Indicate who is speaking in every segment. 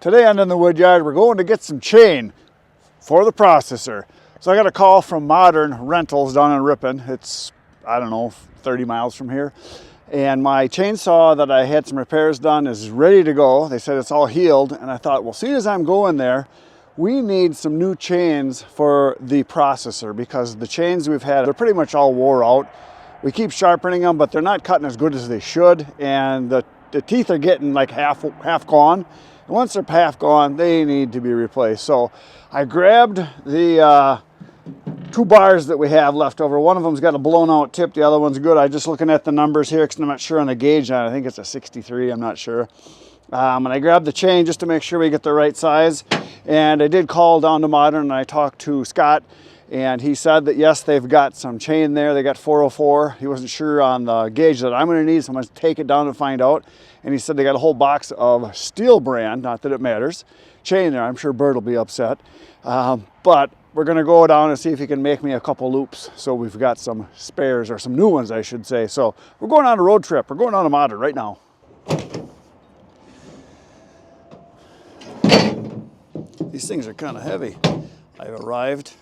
Speaker 1: Today on In the Wood Yard, we're going to get some chain for the processor. So I got a call from Modern Rentals down in Ripon. It's, I don't know, 30 miles from here. And my chainsaw that I had some repairs done is ready to go. They said it's all healed. And I thought, well, as soon as I'm going there, we need some new chains for the processor because the chains we've had, they're pretty much all wore out. We keep sharpening them, but they're not cutting as good as they should. And the teeth are getting like half gone. And once they're half gone, they need to be replaced. So I grabbed the two bars that we have left over. One of them's got a blown out tip. The other one's good. I'm just looking at the numbers here because I'm not sure on the gauge on it. I think it's a 63. I'm not sure. And I grabbed the chain just to make sure we get the right size. And I did call down to Modern and I talked to Scott. And he said that yes, they've got some chain there. They got 404. He wasn't sure on the gauge that I'm going to need, so I'm going to take it down and find out. And he said they got a whole box of Steel brand, not that it matters, chain there. I'm sure Bert will be upset. But we're going to go down and see if he can make me a couple loops. So we've got some spares, or some new ones, I should say. So we're going on a road trip. We're going on to Modern right now. These things are kind of heavy. I've arrived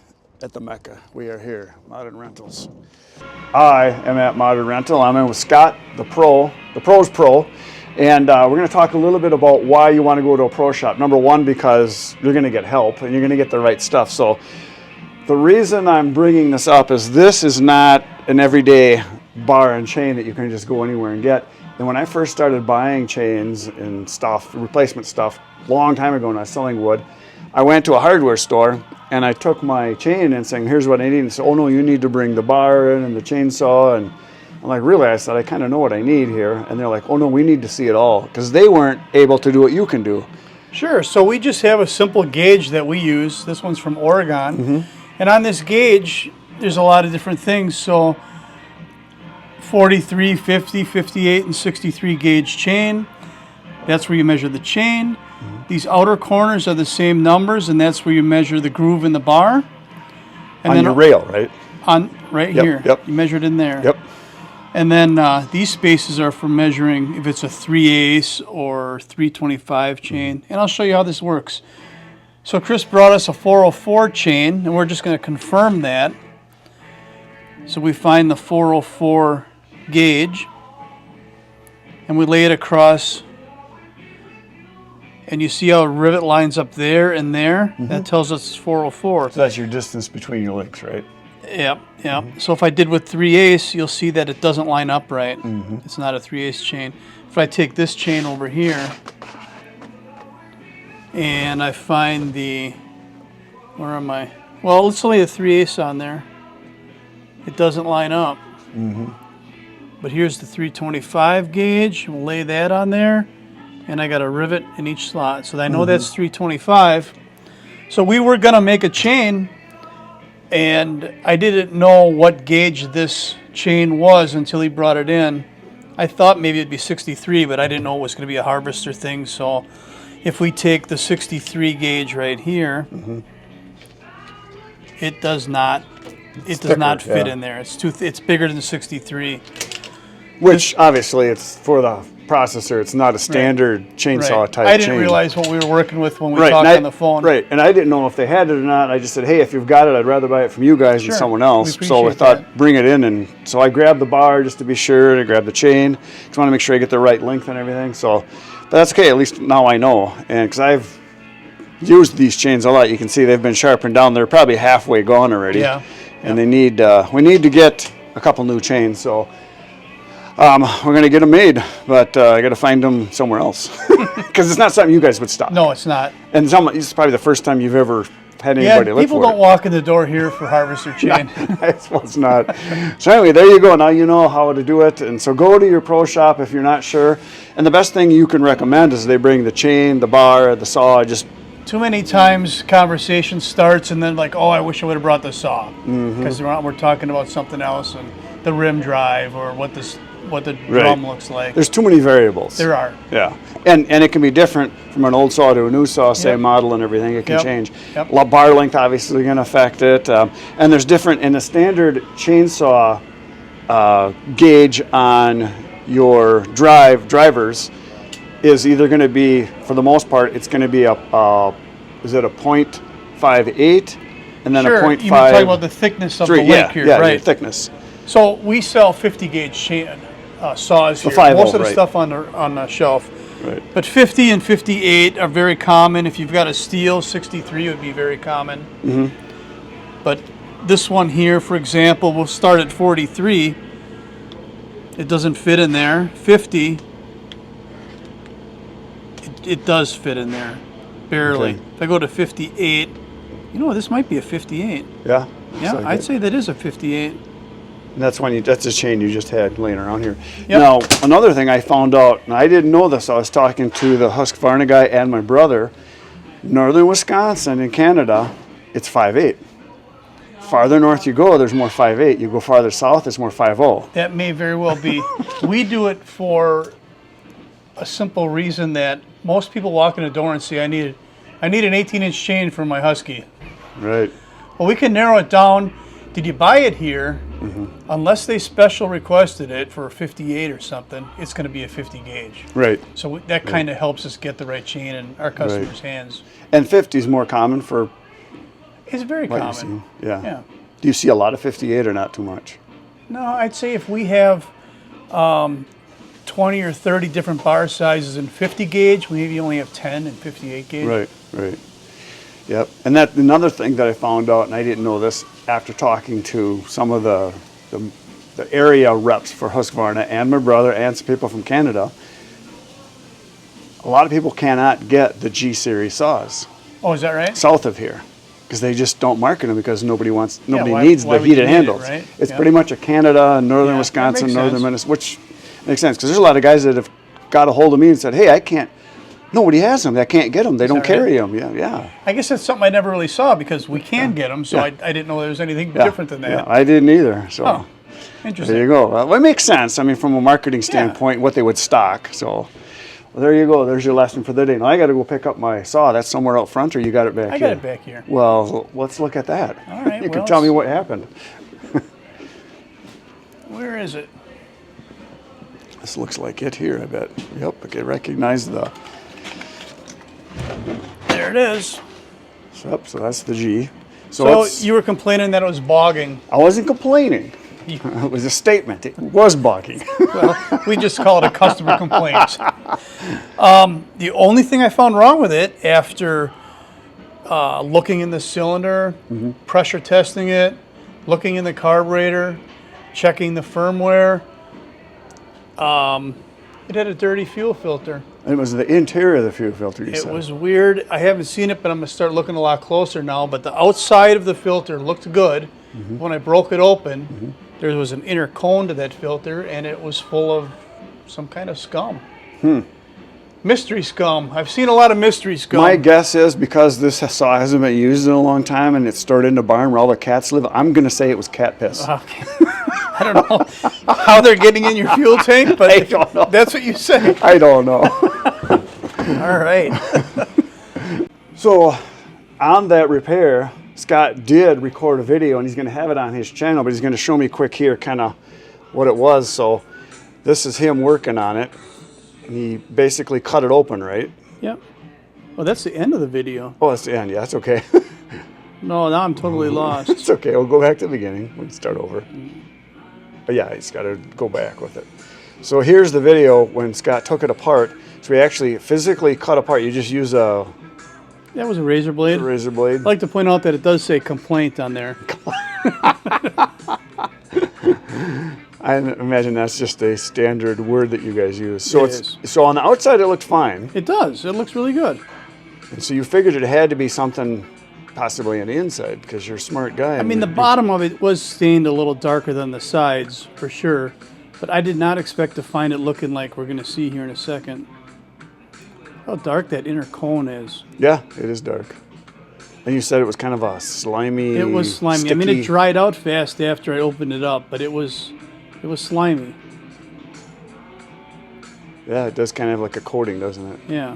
Speaker 1: at the Mecca. We are here, Modern Rentals. I am at Modern Rental. I'm in with Scott, the pro's pro. And we're going to talk a little bit about why you want to go to a pro shop. Number one, because you're going to get help and you're going to get the right stuff. So the reason I'm bringing this up is this is not an everyday bar and chain that you can just go anywhere and get. And when I first started buying chains and stuff, replacement stuff, a long time ago when I was selling wood, I went to a hardware store and I took my chain and saying, here's what I need. And said, oh no, you need to bring the bar in and the chainsaw. And I'm like, really? I said, I kind of know what I need here. And they're like, oh no, we need to see it all. Because they weren't able to do what you can do.
Speaker 2: Sure. So we just have a simple gauge that we use. This one's from Oregon. Mm-hmm. And on this gauge, there's a lot of different things. So 43, 50, 58, and 63 gauge chain. That's where you measure the chain. Mm-hmm. These outer corners are the same numbers, and that's where you measure the groove in the bar. And
Speaker 1: on
Speaker 2: then
Speaker 1: your rail, right?
Speaker 2: Right
Speaker 1: yep,
Speaker 2: here.
Speaker 1: Yep.
Speaker 2: You measure it in there.
Speaker 1: Yep.
Speaker 2: And then these spaces are for measuring if it's a 3/8 or 325 chain. Mm-hmm. And I'll show you how this works. So Chris brought us a 404 chain, and we're just going to confirm that. So we find the 404 gauge, and we lay it across. And you see how a rivet lines up there and there? Mm-hmm. That tells us it's 404.
Speaker 1: So that's your distance between your links, right?
Speaker 2: Yep. Mm-hmm. So if I did with 3/8, you'll see that it doesn't line up right.
Speaker 1: Mm-hmm.
Speaker 2: It's not a 3/8 chain. If I take this chain over here and I find where am I? Well, it's only a 3/8 on there. It doesn't line up.
Speaker 1: Mm-hmm.
Speaker 2: But here's the 325 gauge. We'll lay that on there. And I got a rivet in each slot. So I know that's 325. So we were going to make a chain, and I didn't know what gauge this chain was until he brought it in. I thought maybe it'd be 63, but I didn't know it was going to be a harvester thing. So if we take the 63 gauge right here, it does not fit in there. It's bigger than 63.
Speaker 1: Which obviously it's for the processor. It's not a standard chainsaw type chain.
Speaker 2: I didn't realize what we were working with when we talked on the phone.
Speaker 1: Right, and I didn't know if they had it or not. I just said, hey, if you've got it, I'd rather buy it from you guys than someone else. So I thought, bring it in. And so I grabbed the bar just to be sure, and I grabbed the chain. Just want to make sure I get the right length and everything. So, but that's okay. At least now I know. And because I've used these chains a lot, you can see they've been sharpened down. They're probably halfway gone already.
Speaker 2: Yeah.
Speaker 1: And we need to get a couple new chains. So we're going to get them made, but I got to find them somewhere else because it's not something you guys would stock.
Speaker 2: No, it's not.
Speaker 1: And it's probably the first time you've ever had anybody look for it.
Speaker 2: People don't walk in the door here for harvester chain.
Speaker 1: I suppose not. So anyway, there you go. Now you know how to do it. And so go to your pro shop if you're not sure. And the best thing you can recommend is they bring the chain, the bar, the saw.
Speaker 2: Too many times conversation starts and then like, oh, I wish I would have brought the saw because we're talking about something else and the rim drive or what the drum looks like.
Speaker 1: There's too many variables.
Speaker 2: There are.
Speaker 1: Yeah. And it can be different from an old saw to a new saw, same model and everything. It can change. Yep. Bar length obviously going to affect it. And there's different in a standard chainsaw gauge on your drivers. is either going to be, for the most part, it's going to be is it a 0.58 and then
Speaker 2: sure.
Speaker 1: a 0.5?
Speaker 2: You're talking about the thickness of the link here,
Speaker 1: yeah,
Speaker 2: right?
Speaker 1: the thickness.
Speaker 2: So we sell 50 gauge saws here.
Speaker 1: 5-0,
Speaker 2: Most of the
Speaker 1: right.
Speaker 2: stuff on the shelf.
Speaker 1: Right.
Speaker 2: But 50 and 58 are very common. If you've got a steel, 63 would be very common. Mm-hmm. But this one here, for example, will start at 43. It doesn't fit in there. 50, it does fit in there, barely.
Speaker 1: Okay.
Speaker 2: If I go to 58, you know, this might be a 58.
Speaker 1: Yeah.
Speaker 2: Yeah,
Speaker 1: like
Speaker 2: I'd
Speaker 1: it.
Speaker 2: say that is a 58.
Speaker 1: And that's a chain you just had laying around here.
Speaker 2: Yep.
Speaker 1: Now, another thing I found out, and I didn't know this, I was talking to the Husqvarna guy and my brother, northern Wisconsin in Canada, it's 5.8. Farther north you go, there's more 5.8. You go farther south, it's more 5.0.
Speaker 2: That may very well be. We do it for a simple reason that most people walk in the door and say, I need an 18-inch chain for my Husky.
Speaker 1: Right.
Speaker 2: Well, we can narrow it down. Did you buy it here?
Speaker 1: Mm-hmm.
Speaker 2: Unless they special requested it for a 58 or something, it's going to be a 50 gauge.
Speaker 1: Right.
Speaker 2: So that kind of helps us get the right chain in our customers' hands.
Speaker 1: And 50 is more common for
Speaker 2: It's very
Speaker 1: what you
Speaker 2: common.
Speaker 1: see. Yeah.
Speaker 2: Yeah.
Speaker 1: Do you see a lot of 58 or not too much?
Speaker 2: No, I'd say if we have 20 or 30 different bar sizes in 50 gauge, we maybe only have 10 in 58 gauge.
Speaker 1: Right, right. Yep. And that another thing that I found out, and I didn't know this after talking to some of the area reps for Husqvarna and my brother and some people from Canada, a lot of people cannot get the G series saws
Speaker 2: Oh, is that right?
Speaker 1: south of here because they just don't market them because nobody
Speaker 2: why-
Speaker 1: needs
Speaker 2: why
Speaker 1: the
Speaker 2: would you
Speaker 1: heated
Speaker 2: need it,
Speaker 1: handles.
Speaker 2: right?
Speaker 1: It's
Speaker 2: Yeah.
Speaker 1: pretty much a Canada and northern
Speaker 2: Yeah, that
Speaker 1: Wisconsin,
Speaker 2: makes
Speaker 1: northern
Speaker 2: sense.
Speaker 1: Minnesota, which makes sense because there's a lot of guys that have got a hold of me and said, hey, I can't, nobody has them. I can't get them. They don't
Speaker 2: that right?
Speaker 1: carry them. Yeah, yeah.
Speaker 2: I guess that's something I never really saw because we can get them, so
Speaker 1: Yeah.
Speaker 2: I didn't know there was anything
Speaker 1: Yeah,
Speaker 2: different than that.
Speaker 1: Yeah, I didn't either. So
Speaker 2: Oh,
Speaker 1: there
Speaker 2: interesting.
Speaker 1: you go. Well, it makes sense. I mean, from a marketing standpoint, what they would stock. So well, there you go. There's your lesson for the day. Now I got to go pick up my saw. That's somewhere out front, or you got it back
Speaker 2: I
Speaker 1: here?
Speaker 2: got it back here.
Speaker 1: Well, let's look at that.
Speaker 2: All right,
Speaker 1: You
Speaker 2: well,
Speaker 1: can tell me what happened.
Speaker 2: Where is it?
Speaker 1: This looks like it here, I bet. Yep, I can recognize the.
Speaker 2: There it is.
Speaker 1: Yep, so that's the G.
Speaker 2: So
Speaker 1: it's,
Speaker 2: you were complaining that it was bogging.
Speaker 1: I wasn't complaining.
Speaker 2: You-
Speaker 1: It was a statement. It was bogging.
Speaker 2: Well, we just call it a customer complaint. The only thing I found wrong with it after looking in the cylinder, pressure testing it, looking in the carburetor, checking the firmware, it had a dirty fuel filter.
Speaker 1: It was the interior of the fuel filter, you
Speaker 2: It
Speaker 1: said.
Speaker 2: was weird. I haven't seen it, but I'm going to start looking a lot closer now. But the outside of the filter looked good. When I broke it open, there was an inner cone to that filter, and it was full of some kind of scum. Mystery scum. I've seen a lot of mystery scum.
Speaker 1: My guess is because this saw hasn't been used in a long time and it's stored in a barn where all the cats live, I'm going to say it was cat piss.
Speaker 2: Okay. I don't know how they're getting in your fuel tank, but
Speaker 1: I don't know.
Speaker 2: that's what you say.
Speaker 1: I don't know.
Speaker 2: All right.
Speaker 1: So on that repair, Scott did record a video and he's going to have it on his channel, but he's going to show me quick here kind of what it was. So this is him working on it. He basically cut it open, right?
Speaker 2: Yep. Well, that's the end of the video.
Speaker 1: Oh, that's the end. Yeah, that's okay.
Speaker 2: No, now I'm totally lost.
Speaker 1: It's okay. We'll go back to the beginning. We can start over. But yeah, he's got to go back with it. So here's the video when Scott took it apart. So we actually physically cut apart. You just use a
Speaker 2: That was a razor blade.
Speaker 1: razor blade.
Speaker 2: I'd like to point out that it does say complaint on there.
Speaker 1: I imagine that's just a standard word that you guys use. So
Speaker 2: It
Speaker 1: so on the outside it looked fine.
Speaker 2: It does. It looks really good.
Speaker 1: And so you figured it had to be something possibly on the inside because you're a smart guy.
Speaker 2: I mean, the bottom of it was stained a little darker than the sides, for sure. But I did not expect to find it looking like we're going to see here in a second. How dark that inner cone is.
Speaker 1: Yeah, it is dark. And you said it was kind of a slimy.
Speaker 2: It was slimy. I mean,
Speaker 1: sticky-
Speaker 2: it dried out fast after I opened it up, but it was slimy.
Speaker 1: Yeah, it does kind of have like a coating, doesn't it?
Speaker 2: Yeah.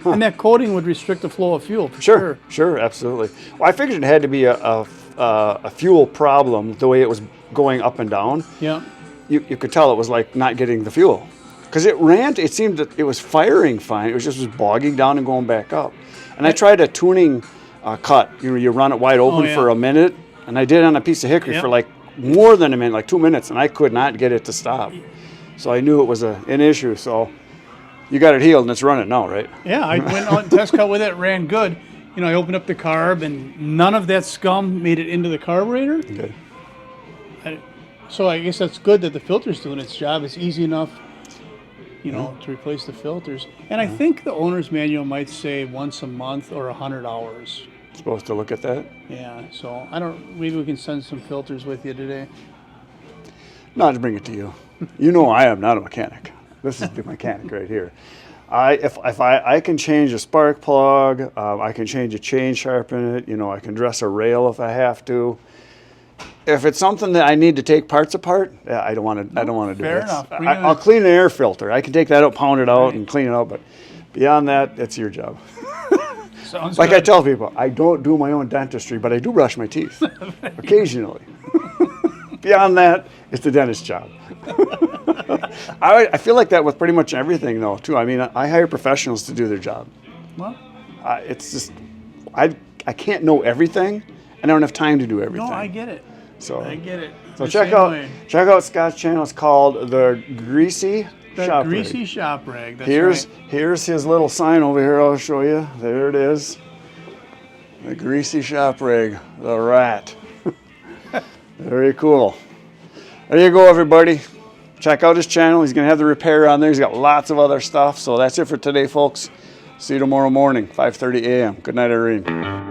Speaker 2: And that coating would restrict the flow of fuel, for sure.
Speaker 1: Sure, absolutely. Well, I figured it had to be a fuel problem the way it was going up and down.
Speaker 2: Yeah.
Speaker 1: You could tell it was like not getting the fuel. because it seemed that it was firing fine. It was just bogging down and going back up. And I tried a tuning cut. You run it wide open for a minute, and I did it on a piece of hickory for like more than a minute, like 2 minutes, and I could not get it to stop. So I knew it was an issue. So you got it healed, and it's running now, right?
Speaker 2: Yeah, I went on test cut with it, ran good. I opened up the carb, and none of that scum made it into the carburetor.
Speaker 1: Okay.
Speaker 2: So I guess that's good that the filter's doing its job. It's easy enough, to replace the filters. And I think the owner's manual might say once a month or 100 hours.
Speaker 1: Supposed to look at that?
Speaker 2: Yeah, so maybe we can send some filters with you today.
Speaker 1: No, I'll just bring it to you. I am not a mechanic. This is the mechanic right here. If I can change a spark plug, I can change a chain, sharpen it. I can dress a rail if I have to. If it's something that I need to take parts apart, I don't want to. I don't want to do
Speaker 2: Fair
Speaker 1: that.
Speaker 2: enough.
Speaker 1: I'll clean an air filter. I can take that out, pound it out, and clean it out. But beyond that, it's your job.
Speaker 2: Sounds
Speaker 1: like
Speaker 2: good.
Speaker 1: I tell people, I don't do my own dentistry, but I do brush my teeth occasionally. Beyond that, it's the dentist's job. I feel like that with pretty much everything, though, too. I mean, I hire professionals to do their job.
Speaker 2: Well,
Speaker 1: It's just, I can't know everything, and I don't have time to do everything.
Speaker 2: no, I get it.
Speaker 1: So
Speaker 2: I get it.
Speaker 1: So
Speaker 2: The
Speaker 1: check
Speaker 2: same way.
Speaker 1: out Scott's channel. It's called the Greasy
Speaker 2: The
Speaker 1: Shop
Speaker 2: greasy
Speaker 1: Rig.
Speaker 2: shop rag. That's
Speaker 1: Here's
Speaker 2: right.
Speaker 1: his little sign over here. I'll show you. There it is. The Greasy Shop Rig, the rat. Very cool. There you go, everybody. Check out his channel. He's going to have the repair on there. He's got lots of other stuff. So that's it for today, folks. See you tomorrow morning, 5:30 a.m. Good night, everyone.